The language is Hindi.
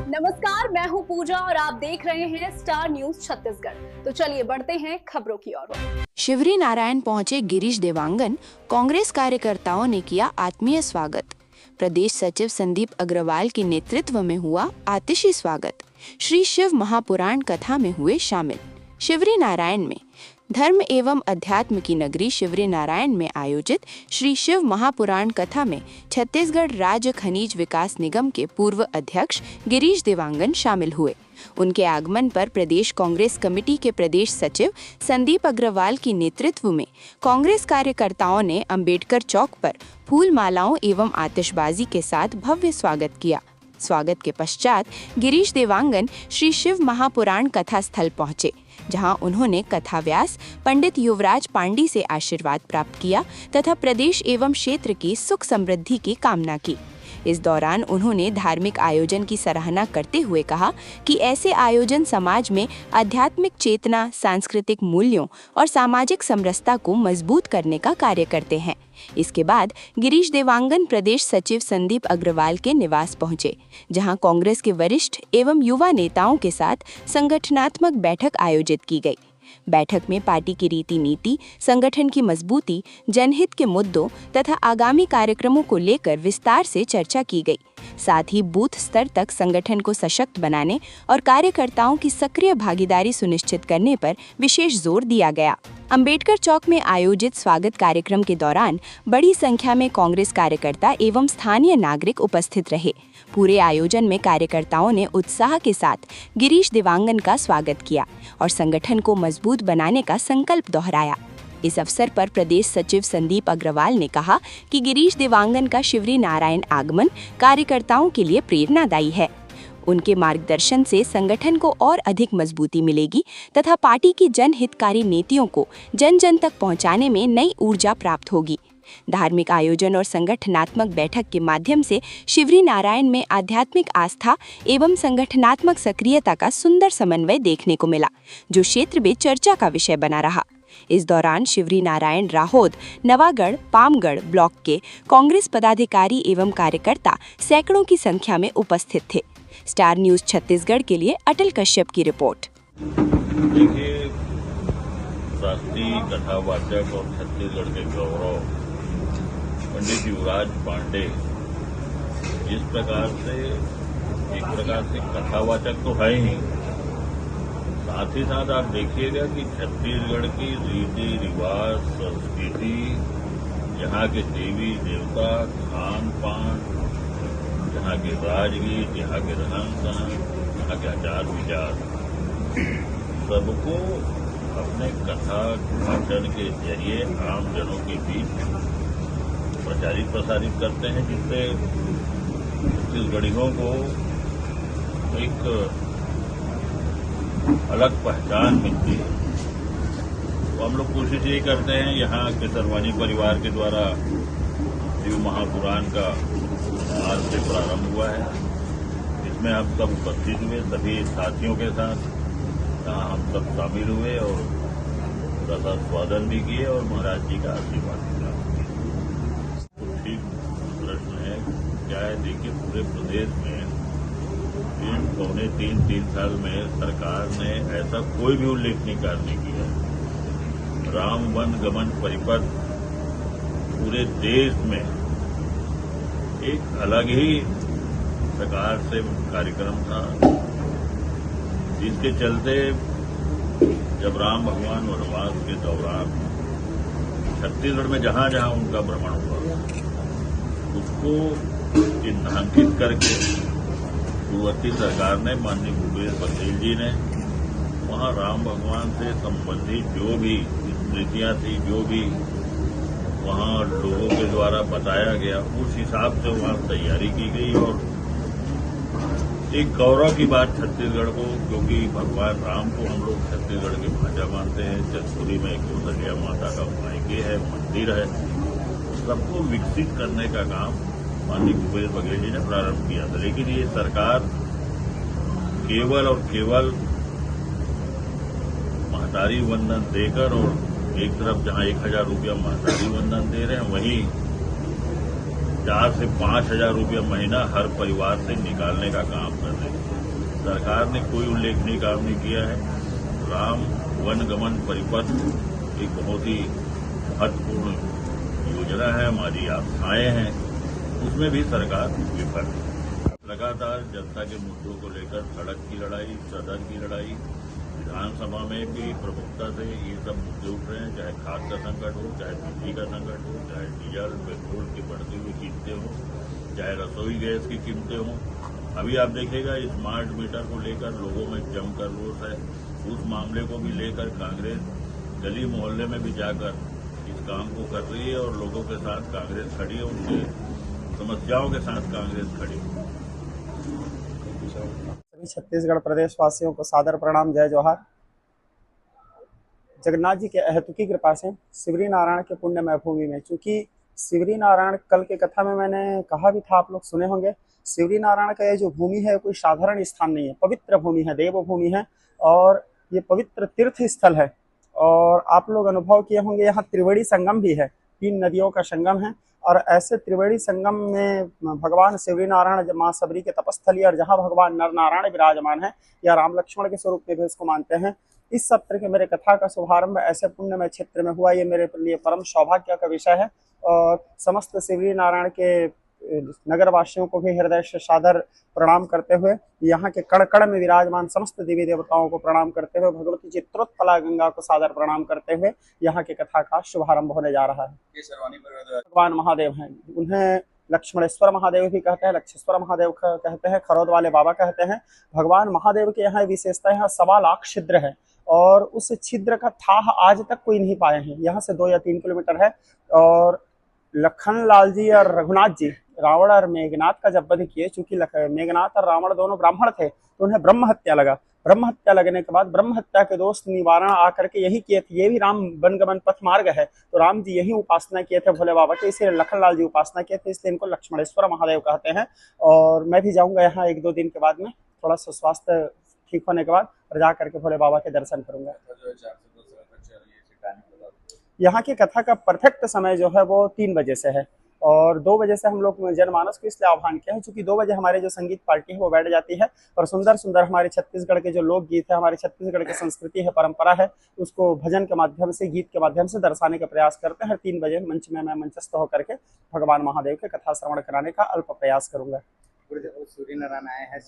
नमस्कार, मैं हूं पूजा और आप देख रहे हैं स्टार न्यूज छत्तीसगढ़। तो चलिए बढ़ते हैं खबरों की ओर। शिवरी नारायण पहुंचे गिरीश देवांगन, कांग्रेस कार्यकर्ताओं ने किया आत्मीय स्वागत। प्रदेश सचिव संदीप अग्रवाल के नेतृत्व में हुआ आतिशी स्वागत। श्री शिव महापुराण कथा में हुए शामिल। शिवरी नारायण में धर्म एवं अध्यात्म की नगरी शिवरी नारायण में आयोजित श्री शिव महापुराण कथा में छत्तीसगढ़ राज्य खनिज विकास निगम के पूर्व अध्यक्ष गिरीश देवांगन शामिल हुए। उनके आगमन पर प्रदेश कांग्रेस कमेटी के प्रदेश सचिव संदीप अग्रवाल के नेतृत्व में कांग्रेस कार्यकर्ताओं ने अंबेडकर चौक पर फूल मालाओं एवं आतिशबाजी के साथ भव्य स्वागत किया। स्वागत के पश्चात गिरीश देवांगन श्री शिव महापुराण कथा स्थल पहुंचे, जहां उन्होंने कथाव्यास पंडित युवराज पांडी से आशीर्वाद प्राप्त किया तथा प्रदेश एवं क्षेत्र की सुख समृद्धि की कामना की। इस दौरान उन्होंने धार्मिक आयोजन की सराहना करते हुए कहा कि ऐसे आयोजन समाज में आध्यात्मिक चेतना, सांस्कृतिक मूल्यों और सामाजिक समरसता को मजबूत करने का कार्य करते हैं। इसके बाद गिरीश देवांगन प्रदेश सचिव संदीप अग्रवाल के निवास पहुंचे, जहां कांग्रेस के वरिष्ठ एवं युवा नेताओं के साथ संगठनात्मक बैठक आयोजित की गई। बैठक में पार्टी की रीति नीति, संगठन की मजबूती, जनहित के मुद्दों तथा आगामी कार्यक्रमों को लेकर विस्तार से चर्चा की गई। साथ ही बूथ स्तर तक संगठन को सशक्त बनाने और कार्यकर्ताओं की सक्रिय भागीदारी सुनिश्चित करने पर विशेष जोर दिया गया। अंबेडकर चौक में आयोजित स्वागत कार्यक्रम के दौरान बड़ी संख्या में कांग्रेस कार्यकर्ता एवं स्थानीय नागरिक उपस्थित रहे। पूरे आयोजन में कार्यकर्ताओं ने उत्साह के साथ गिरीश देवांगन का स्वागत किया और संगठन को मजबूत बनाने का संकल्प दोहराया। इस अवसर पर प्रदेश सचिव संदीप अग्रवाल ने कहा कि गिरीश देवांगन का शिवरी नारायण आगमन कार्यकर्ताओं के लिए प्रेरणादायी है। उनके मार्गदर्शन से संगठन को और अधिक मजबूती मिलेगी तथा पार्टी की जनहितकारी नीतियों को जन जन तक पहुंचाने में नई ऊर्जा प्राप्त होगी। धार्मिक आयोजन और संगठनात्मक बैठक के माध्यम से शिवरी नारायण में आध्यात्मिक आस्था एवं संगठनात्मक सक्रियता का सुंदर समन्वय देखने को मिला, जो क्षेत्र में चर्चा का विषय बना रहा। इस दौरान शिवरी नारायण, राहोद, नवागढ़, पामगढ़ ब्लॉक के कांग्रेस पदाधिकारी एवं कार्यकर्ता सैकड़ों की संख्या में उपस्थित थे। स्टार न्यूज छत्तीसगढ़ के लिए अटल कश्यप की रिपोर्ट। देखिए, राष्ट्रीय कथावाचक और छत्तीसगढ़ के गौरव पंडित युवराज पांडे जिस प्रकार से एक प्रकार से कथावाचक तो है ही, साथ ही साथ आप देखिएगा कि छत्तीसगढ़ की रीति रिवाज, संस्कृति, यहाँ के देवी देवता, खान पान, यहाँ के राजगीत, यहाँ के रहन सहन, यहाँ के आचार विचार, सबको अपने कथा वाचन के जरिए आम जनों के बीच प्रचारित प्रसारित करते हैं, जिससे छत्तीसगढ़ियों को एक अलग पहचान मिलती है। तो हम लोग कोशिश ये करते हैं, यहाँ के सरवानी परिवार के द्वारा शिव महापुराण का आज से प्रारंभ हुआ है। इसमें हम सब उपस्थित हुए, सभी साथियों के साथ यहाँ हम सब शामिल हुए और स्वागत भी किए और महाराज जी का आशीर्वाद लिया। ठीक प्रश्न है क्या है, देखिए पूरे प्रदेश में 3 साल में सरकार ने ऐसा कोई भी उल्लेखनीय कार्य नहीं किया। राम वन गमन परिपथ पूरे देश में एक अलग ही प्रकार से कार्यक्रम था, जिसके चलते जब राम भगवान वनवास के दौरान छत्तीसगढ़ में जहां जहां उनका भ्रमण हुआ, उसको चिन्हांकित करके पूर्ववर्ती सरकार ने, माननीय भूपेश बघेल जी ने, वहां राम भगवान से संबंधित जो भी स्मृतियां थी, जो भी वहां लोगों के द्वारा बताया गया, उस हिसाब से वहां तैयारी की गई। और एक गौरव की बात छत्तीसगढ़ को, क्योंकि भगवान राम को हम लोग छत्तीसगढ़ की भाषा मानते हैं। चंदखुरी में कौशल्या माता का मायके है, मंदिर है, सबको विकसित करने का काम माननीय भूपेश बघेल जी ने प्रारंभ किया था। लेकिन ये सरकार केवल और केवल महतारी वंदन देकर, और एक तरफ जहां 1000 रुपया महतारी वंदन दे रहे हैं, वहीं 4 से 5 हजार रुपया महीना हर परिवार से निकालने का काम कर रहे हैं। सरकार ने कोई उल्लेखनीय काम नहीं किया है। राम वनगमन परिपथ एक बहुत ही महत्वपूर्ण योजना है, हमारी आस्थाएं हैं, उसमें भी सरकार विफल है। लगातार जनता के मुद्दों को लेकर सड़क की लड़ाई, सदन की लड़ाई, विधानसभा में भी प्रमुखता से ये सब मुद्दे उठ रहे हैं, चाहे खाद का संकट हो, चाहे बिजली का संकट हो, चाहे डीजल पेट्रोल की बढ़ती हुई कीमतें हो, चाहे रसोई गैस की कीमतें हों। अभी आप देखिएगा स्मार्ट मीटर को लेकर लोगों में जमकर रोष है। उस मामले को भी लेकर कांग्रेस गली मोहल्ले में भी जाकर इस काम को कर रही है और लोगों के साथ कांग्रेस खड़ी है, उनके समस्याओं के साथ कांग्रेस खड़ी है। सभी छत्तीसगढ़ प्रदेशवासियों को सादर प्रणाम, जय जोहार। जगन्नाथ जी के अहेतुकी कृपा से शिवरी नारायण के पुण्यमय भूमि में, चूंकि शिवरी नारायण कल के कथा में मैंने कहा भी था, आप लोग सुने होंगे, शिवरी नारायण का ये जो भूमि है कोई साधारण स्थान नहीं है, पवित्र भूमि है, देव भूमि है और ये पवित्र तीर्थ स्थल है। और आप लोग अनुभव किए होंगे यहाँ त्रिवेणी संगम भी है, 3 नदियों का संगम है। और ऐसे त्रिवेणी संगम में भगवान शिवरी नारायण माँ सबरी के तपस्थली और जहाँ भगवान नर नारायण विराजमान है या राम लक्ष्मण के स्वरूप में भी इसको मानते हैं। इस सत्र के मेरे कथा का शुभारंभ ऐसे पुण्यमय क्षेत्र में हुआ, ये मेरे लिए परम सौभाग्य का विषय है। और समस्त शिवरी नारायण के नगरवासियों को भी हृदय से सादर प्रणाम करते हुए, यहाँ के कण कण में विराजमान समस्त देवी देवताओं को प्रणाम करते हुए, भगवती चित्रोत्पला गंगा को सादर प्रणाम करते हुए यहाँ के कथा का शुभारंभ होने जा रहा है। भगवान महादेव हैं, उन्हें लक्ष्मणेश्वर महादेव भी कहते हैं, लक्षेश्वर महादेव कहते हैं, खरौद वाले बाबा कहते हैं। भगवान महादेव के यहाँ विशेषता, यहाँ 1.25 लाख छिद्र है और उस छिद्र का थाह आज तक कोई नहीं पाए हैं। यहाँ से 2 या 3 किलोमीटर है। और लखन लाल जी और रघुनाथ जी रावण और मेघनाथ का जब वध किए, चूंकि मेघनाथ और रावण दोनों ब्राह्मण थे तो उन्हें ब्रह्म हत्या लगा। ब्रह्म हत्या लगने के बाद ब्रह्म हत्या के दोष निवारण आकर के यही किए थे, ये भी राम वनगमन पथ मार्ग है, तो राम जी यही उपासना किए थे भोले बाबा के, इसलिए लखन लाल जी उपासना किए थे, इसलिए इनको लक्ष्मणेश्वर महादेव कहते हैं। और मैं भी जाऊंगा यहाँ 1-2 दिन के बाद में, थोड़ा सा स्वास्थ्य ठीक होने के बाद, और जा करके भोले बाबा के दर्शन करूंगा। यहाँ की कथा का परफेक्ट समय जो है वो 3 बजे से है और 2 बजे से हम लोग जनमानस को इसलिए आह्वान किया है क्योंकि 2 बजे हमारे जो संगीत पार्टी है वो बैठ जाती है और सुंदर सुंदर हमारे छत्तीसगढ़ के जो लोकगीत है, हमारे छत्तीसगढ़ की संस्कृति है, परंपरा है, उसको भजन के माध्यम से, गीत के माध्यम से दर्शाने का प्रयास करते हैं। 3 बजे मंच में मैं मंचस्थ होकर के भगवान महादेव के कथा श्रवण कराने का अल्प प्रयास करूंगा। सूर्य नारायण आए हैं।